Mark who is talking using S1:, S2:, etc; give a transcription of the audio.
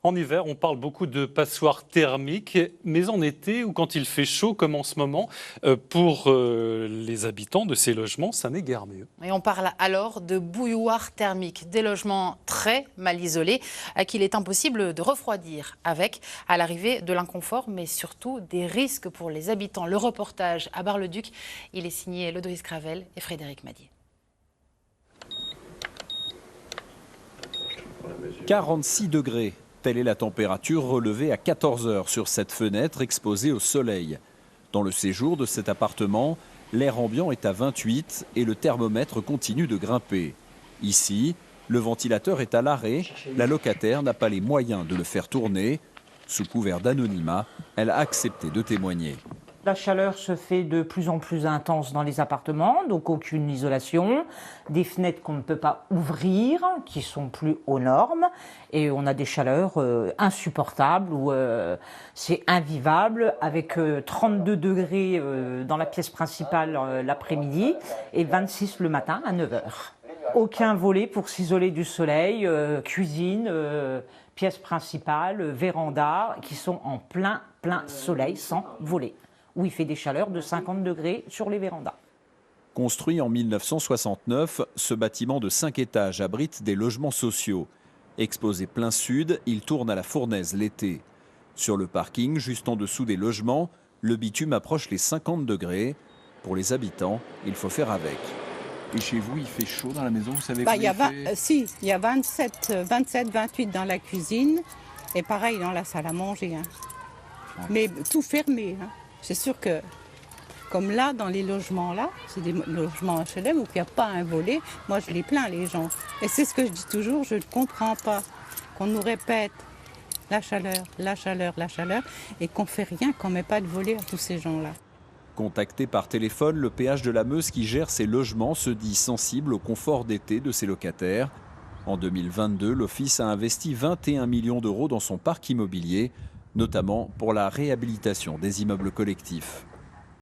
S1: En hiver, on parle beaucoup de passoires thermiques, mais en été ou quand il fait chaud comme en ce moment, pour les habitants de ces logements, ça n'est guère mieux.
S2: Et on parle alors de bouilloires thermiques, des logements très mal isolés qu'il est impossible de refroidir avec, à l'arrivée de l'inconfort, mais surtout des risques pour les habitants. Le reportage à Bar-le-Duc, il est signé Lodoïs Cravel et Frédéric Madier.
S3: 46 degrés. Telle est la température relevée à 14 heures sur cette fenêtre exposée au soleil. Dans le séjour de cet appartement, l'air ambiant est à 28 et le thermomètre continue de grimper. Ici, le ventilateur est à l'arrêt. La locataire n'a pas les moyens de le faire tourner. Sous couvert d'anonymat, elle a accepté de témoigner.
S4: La chaleur se fait de plus en plus intense dans les appartements, donc aucune isolation, des fenêtres qu'on ne peut pas ouvrir, qui sont plus aux normes, et on a des chaleurs insupportables où c'est invivable, avec 32 degrés dans la pièce principale l'après-midi et 26 le matin à 9 heures. Aucun volet pour s'isoler du soleil, cuisine, pièce principale, véranda, qui sont en plein soleil sans volet, où il fait des chaleurs de 50 degrés sur les vérandas.
S3: Construit en 1969, ce bâtiment de 5 étages abrite des logements sociaux. Exposé plein sud, il tourne à la fournaise l'été. Sur le parking, juste en dessous des logements, le bitume approche les 50 degrés. Pour les habitants, il faut faire avec.
S5: Et chez vous, il fait chaud dans la maison, vous savez
S6: il y a 27, 28 dans la cuisine et pareil dans la salle à manger. Mais tout fermé. C'est sûr que, comme là, dans les logements là, c'est des logements HLM où il n'y a pas un volet. Moi, je les plains, les gens. Et c'est ce que je dis toujours, je ne comprends pas qu'on nous répète la chaleur, la chaleur, la chaleur, et qu'on ne fait rien, qu'on ne met pas de volet à tous ces gens-là.
S3: Contacté par téléphone, le péage de la Meuse qui gère ces logements se dit sensible au confort d'été de ses locataires. En 2022, l'office a investi 21 millions d'euros dans son parc immobilier, notamment pour la réhabilitation des immeubles collectifs.